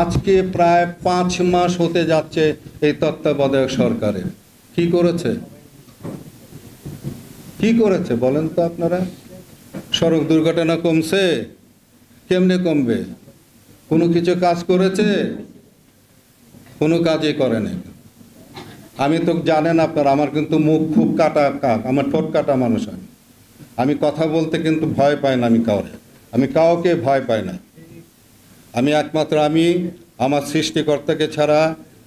আজকে প্রায় 5 মাস হতে যাচ্ছে এই তত্ত্বাবধায়ক সরকারের। কি করেছে? কি করেছে বলেন তো আপনারা? সড়ক দুর্ঘটনা কমছে? কেমনে কমবে? কোনো কিছু কাজ করেছে? কোনো কাজই করে নাই। আমি তো জানেন আপনারা, আমার কিন্তু মুখ খুব কাটা, আমার ঠোঁট কাটা মানুষ। আমি কথা বলতে কিন্তু ভয় পাই না। আমি কাউকে ভয় পাই না। আমি একমাত্র আমার সৃষ্টিকর্তাকে ছাড়া,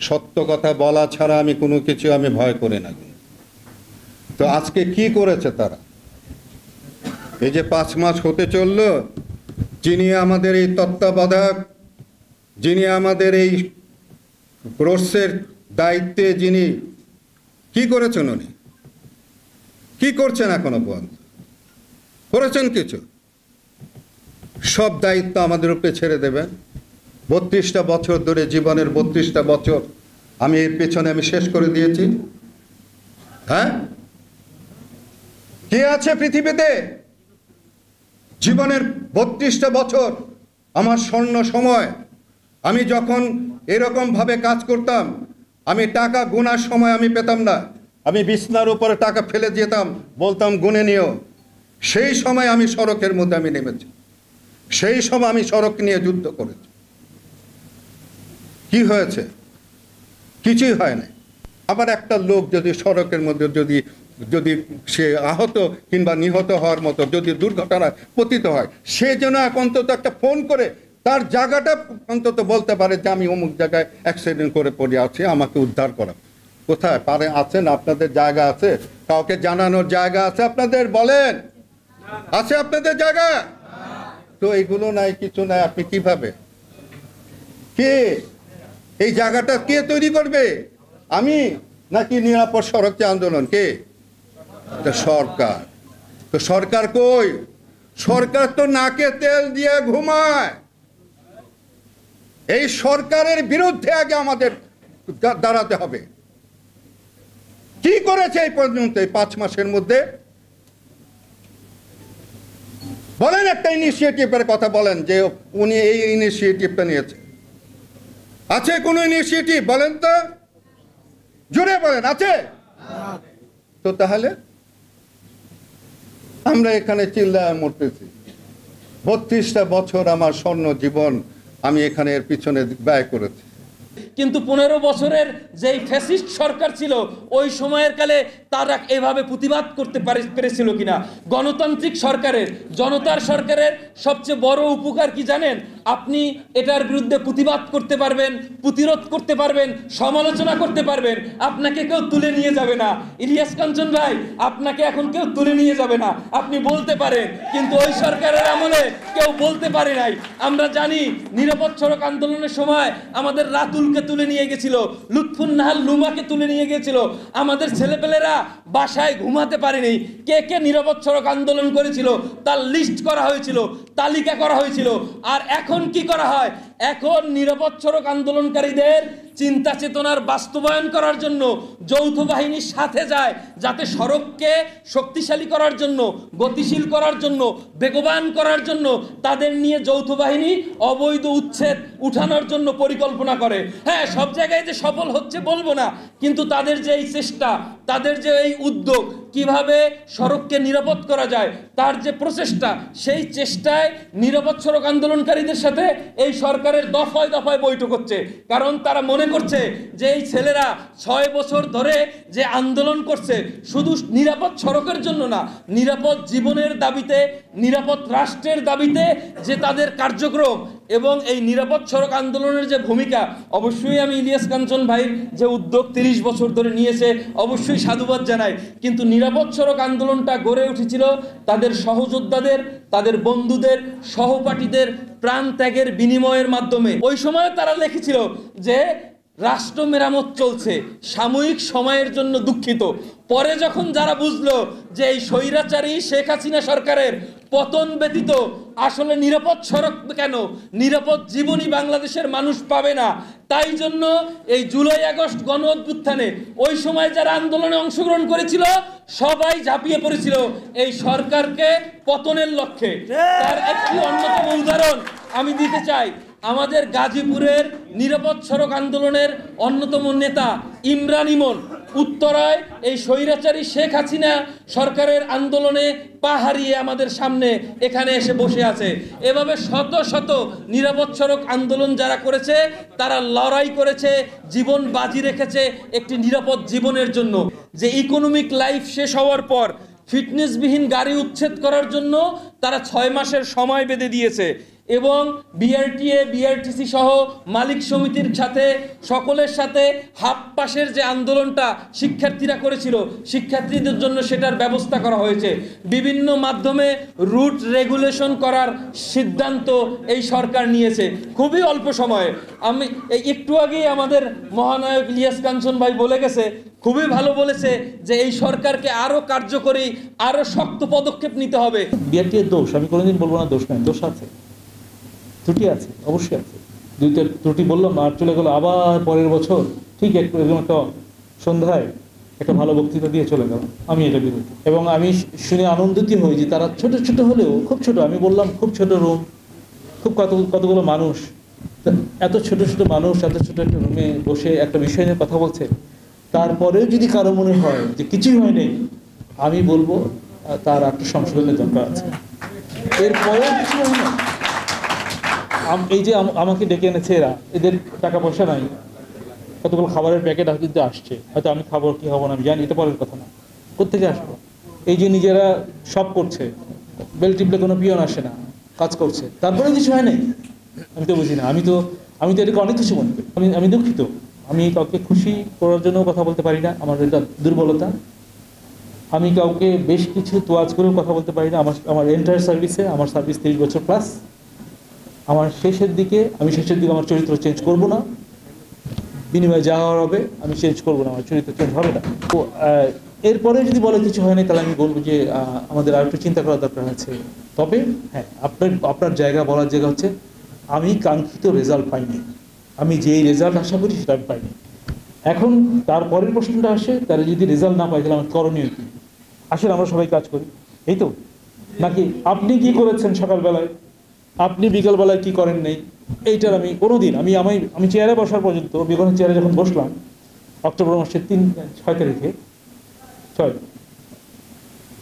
সত্য কথা বলা ছাড়া আমি কোনো কিছু আমি ভয় করি না। তো আজকে কি করেছে তারা? এই যে 5 মাস হতে চলল, যিনি আমাদের এই তত্ত্বাবধায়ক, যিনি আমাদের এই কোর্সের দায়িত্বে, যিনি কি করেছেন? উনি কি করছেন এখনো পর্যন্ত? করেছেন কিছু? সব দায়িত্ব আমাদের উপরে ছেড়ে দেবেন। 32টা বছর ধরে, জীবনের 32টা বছর আমি এর পেছনে আমি শেষ করে দিয়েছি। হ্যাঁ, কে আছে পৃথিবীতে? জীবনের 32টা বছর আমার স্বর্ণ সময়। আমি যখন এরকম ভাবে কাজ করতাম, আমি টাকা গোনার সময় আমি পেতাম না। আমি বিছনার উপরে টাকা ফেলে যেতাম, বলতাম গুনে নিও। সেই সময় আমি সড়কের মধ্যে আমি নেমেছি। সেই সময় আমি সড়ক নিয়ে যুদ্ধ করেছি। কি হয়েছে? কিছুই হয় না। আবার একটা লোক যদি সড়কের মধ্যে যদি সে আহত কিংবা নিহত হওয়ার মতো যদি দুর্ঘটনায় পতিত হয়, সে যেন অন্তত একটা ফোন করে তার জায়গাটা অন্তত বলতে পারে যে আমি অমুক জায়গায় অ্যাক্সিডেন্ট করে পড়ে আছি, আমাকে উদ্ধার করা। কোথায় পারে? আছেন? আপনাদের জায়গা আছে? কাউকে জানানোর জায়গা আছে আপনাদের? বলেন, আছে আপনাদের জায়গা? তো এইগুলো নাই, কিছু নাই। আপনি কিভাবে, কে এই জায়গাটা কে তৈরি করবে? আমি নাকি নিরাপদ সড়ক আন্দোলন? কে? সরকার। তো সরকার কই? সরকার তো নাকে তেল দিয়ে ঘুমায়। এই সরকারের বিরুদ্ধে আগে আমাদের দাঁড়াতে হবে। কি করেছে এই পর্যন্ত, এই 5 মাসের মধ্যে? বলেন একটা ইনিশিয়েটিভের কথা বলেন যে উনি এই ইনিশিয়েটিভটা নিয়েছে। আছে কোনো ইনিশিয়েটিভ? বলেন তো, জোরে বলেন, আছে? তো তাহলে আমরা এখানে চিল্লায় মরতেছি। 32টা বছর আমার স্বর্ণ জীবন আমি এখানে এর পিছনে ব্যয় করেছি। কিন্তু 15 বছরের যেই ফ্যাসিস্ট সরকার ছিল, ওই সময়ের কালে তারা এভাবে প্রতিবাদ করতে পেরেছিল কিনা? গণতান্ত্রিক সরকারের, জনতার সরকারের সবচেয়ে বড় উপকার কি জানেন? আপনি এটার বিরুদ্ধে প্রতিবাদ করতে পারবেন, প্রতিরোধ করতে পারবেন, সমালোচনা করতে পারবেন। আপনাকে কেউ তুলে নিয়ে যাবে না। ইলিয়াস কাঞ্চন ভাই, আপনাকে এখন কেউ তুলে নিয়ে যাবে না। আপনি বলতে পারেন, কিন্তু ওই সরকারের আমলে কেউ বলতে পারে নাই। আমরা জানি নিরাপদ সড়ক আন্দোলনের সময় আমাদের রাতুলকে তুলে নিয়ে গেছিল, লুৎফুন্নাহার লুমাকে তুলে নিয়ে গেছিল। আমাদের ছেলেপেলেরা বাসায় ঘুমাতে পারেনি। কে কে নিরাপদ সড়ক আন্দোলন করেছিল তার লিস্ট করা হয়েছিল, তালিকা করা হয়েছিল। আর এখন কি করা হয়? এখন নিরাপদ সড়ক আন্দোলনকারীদের চিন্তা চেতনার বাস্তবায়ন করার জন্য যৌথ বাহিনীর সাথে যায়, যাতে সড়ককে শক্তিশালী করার জন্য, গতিশীল করার জন্য, বেগবান করার জন্য তাদের নিয়ে যৌথ বাহিনী অবৈধ উচ্ছেদ উঠানোর জন্য পরিকল্পনা করে। হ্যাঁ, সব জায়গায় যে সফল হচ্ছে বলবো না, কিন্তু তাদের যে এই চেষ্টা, তাদের যে এই উদ্যোগ, কিভাবে সড়ককে নিরাপদ করা যায় তার যে প্রচেষ্টা, সেই চেষ্টায় নিরাপদ সড়ক আন্দোলনকারীদের সাথে এই সরকারের দফায় দফায় বৈঠক হচ্ছে। কারণ তারা মনে করছে যে এই ছেলেরা 6 বছর ধরে যে আন্দোলন করছে, শুধু নিরাপদ সড়কের জন্য না, নিরাপদ জীবনের দাবিতে, নিরাপদ রাষ্ট্রের দাবিতে যে তাদের কার্যক্রম এবং এই নিরাপদ সড়ক আন্দোলনের যে ভূমিকা, অবশ্যই আমি ইলিয়াস কাঞ্চন ভাইয়ের যে উদ্যোগ 30 বছর ধরে নিয়েছে অবশ্যই সাধুবাদ জানাই। কিন্তু নিরাপদ সড়ক আন্দোলনটা গড়ে উঠেছিল তাদের সহযোদ্ধাদের, তাদের বন্ধুদের, সহপাঠীদের প্রাণ ত্যাগের বিনিময়ের মাধ্যমে। ওই সময় তারা লিখেছিল যে রাষ্ট্র মেরামত চলছে, সাময়িক সময়ের জন্য দুঃখিত। পরে যখন যারা বুঝলো যে এই স্বৈরাচারী শেখ হাসিনা সরকারের পতন ব্যতীত আসলে নিরাপদ সড়ক কেন, নিরাপদ জীবনই বাংলাদেশের মানুষ পাবে না, তাই জন্য এই জুলাই আগস্ট গণ অভ্যুত্থানে ওই সময় যারা আন্দোলনে অংশগ্রহণ করেছিল সবাই ঝাঁপিয়ে পড়েছিল এই সরকারকে পতনের লক্ষ্যে। তার একটি অন্যতম উদাহরণ আমি দিতে চাই। আমাদের গাজীপুরের নিরাপদ সড়ক আন্দোলনের অন্যতম নেতা ইমরান ইমন উত্তরায় এই স্বৈরাচারী শেখ হাসিনা সরকারের আন্দোলনে পা হারিয়ে আমাদের সামনে এখানে এসে বসে আছে। এভাবে শত শত নিরাপদ সড়ক আন্দোলন যারা করেছে তারা লড়াই করেছে, জীবন বাজি রেখেছে একটি নিরাপদ জীবনের জন্য। যে ইকোনমিক লাইফ শেষ হওয়ার পর ফিটনেসবিহীন গাড়ি উচ্ছেদ করার জন্য তারা 6 মাসের সময় বেঁধে দিয়েছে এবং বিআরটিএ বিআরটিসি সহ মালিক সমিতির সাথে সকলের সাথে হাফ পাসের যে আন্দোলনটা শিক্ষার্থীরা করেছিল শিক্ষার্থীদের জন্য সেটার ব্যবস্থা করা হয়েছে। বিভিন্ন মাধ্যমে রুট রেগুলেশন করার সিদ্ধান্ত এই সরকার নিয়েছে খুবই অল্প সময়ে। আমি একটু আগেই আমাদের মহানায়ক ইলিয়াস কাঞ্চন ভাই বলে গেছে, খুবই ভালো বলেছে যে এই সরকারকে আরও কার্যকরী আরও শক্ত পদক্ষেপ নিতে হবে। বিআরটিএর দোষ আমি কোনোদিন বলবো না দোষ নাই, দোষ আছে, ত্রুটি আছে, অবশ্যই আছে। 2টা ত্রুটি বললাম আর চলে গেল, আবার পরের বছর ঠিক এরকম একটা সন্ধ্যায় একটা ভালো বক্তৃতা দিয়ে চলে গেল। আমি এটা বিরোধী এবং আমি শুনে আনন্দিত হই যে তারা ছোট ছোট হলেও, খুব ছোট, আমি বললাম খুব ছোট রুম, খুব কতগুলো মানুষ, এত ছোট ছোট মানুষ এত ছোট একটা রুমে বসে একটা বিষয় নিয়ে কথা বলছে। তারপরেও যদি কারো মনে হয় যে কিছুই হয়নি, আমি বলবো তার একটা সংশোধনের দরকার আছে। এরপরেও কিছু হয় না। এই যে আমাকে ডেকে এনেছে এরা, এদের টাকা পয়সা নাই, কতগুলো খাবারের প্যাকেট কিন্তু আসছে, হয়তো আমি খাবো কি খাবো না আমি জানি, এটা পরের কথা না, কোত্থেকে আসবো। এই যে নিজেরা সব করছে, বেল টিপলে কোনো পিয়ন আসে না, কাজ করছে, তারপরেও কিছু হয় নাই। আমি তো বুঝি না, আমি তো এটাকে অনেক কিছু মনে করি। আমি দুঃখিত, আমি কাউকে খুশি করার জন্য কথা বলতে পারি না, আমার এটা দুর্বলতা। আমি কাউকে বেশ কিছু তোয়াজ করেও কথা বলতে পারি না। আমার এন্টায়ার সার্ভিসে, আমার সার্ভিস 30 বছর প্লাস, আমার শেষের দিকে আমার চরিত্র চেঞ্জ করব না, বিনিময়ে যা হওয়ার হবে আমি চেঞ্জ করবো না, আমার চরিত্র চেঞ্জ হবে না। তো এরপরে যদি বলে কিছু হয়নি তাহলে আমি বলবো যে আমাদের আর একটু চিন্তা করার দরকার আছে। তবে হ্যাঁ, আপনার জায়গা বলার জায়গা হচ্ছে আমি কাঙ্ক্ষিত রেজাল্ট পাইনি, আমি যেই রেজাল্ট আশা করি সেটা আমি পাইনি। এখন তারপরের প্রশ্নটা আসে, তারা যদি রেজাল্ট না পাই তাহলে আমার করণীয় কি? আসলে আমরা সবাই কাজ করি, এই তো, নাকি আপনি কি করেছেন সকালবেলায়, আপনি বিকালবেলায় কি করেন নেই, এইটার আমি কোনোদিন আমি চেয়ারে বসার পর্যন্ত, বিগত চেয়ারে যখন বসলাম অক্টোবর মাসের 6 তারিখে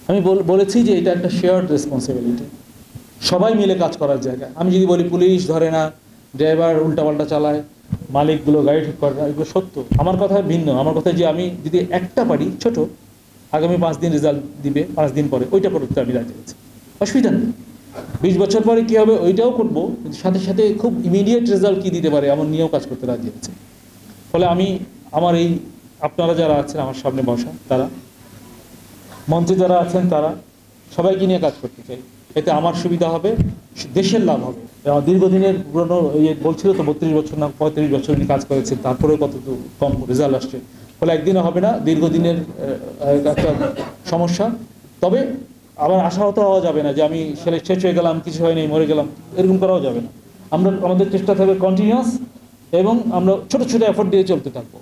আমি বলেছি যে এটা একটা শেয়ার্ড রেসপন্সিবিলিটি, সবাই মিলে কাজ করার জায়গা। আমি যদি বলি পুলিশ ধরে না, ড্রাইভার উল্টাপাল্টা চালায়, মালিকগুলো গাড়ি ঠিক করে না, এগুলো সত্য। আমার কথা ভিন্ন, আমার কথা যে আমি যদি একটা পারি ছোট, আগামী 5 দিন রেজাল্ট দিবে, 5 দিন পরে ওইটা করতে আমি রাজি আছি, অসুবিধা নেই। 20 বছর পরে কী হবে ওইটাও করবো, কিন্তু সাথে সাথে খুব ইমিডিয়েট রেজাল্ট কী দিতে পারে এমন নিয়েও কাজ করতে রাজি আছে। ফলে আমার এই আপনারা যারা আছেন আমার সামনে বসা, তারা মঞ্চে যারা আছেন, তারা সবাইকে নিয়ে কাজ করতে চাই। এতে আমার সুবিধা হবে, দেশের লাভ হবে। দীর্ঘদিনের পুরনো বলছিল তো 32 বছর না 35 বছর উনি কাজ করেছেন, তারপরেও কত কম রেজাল্ট আসছে। ফলে একদিনও হবে না, দীর্ঘদিনের একটা সমস্যা। তবে আবার আশাহত হওয়া যাবে না যে আমি শেষ হয়ে গেলাম, কিছু হয়নি, মরে গেলাম, এরকম করাও যাবে না। আমাদের চেষ্টা থাকবে কন্টিনিউয়াস এবং আমরা ছোট ছোট এফোর্ট দিয়ে চলতে থাকবো।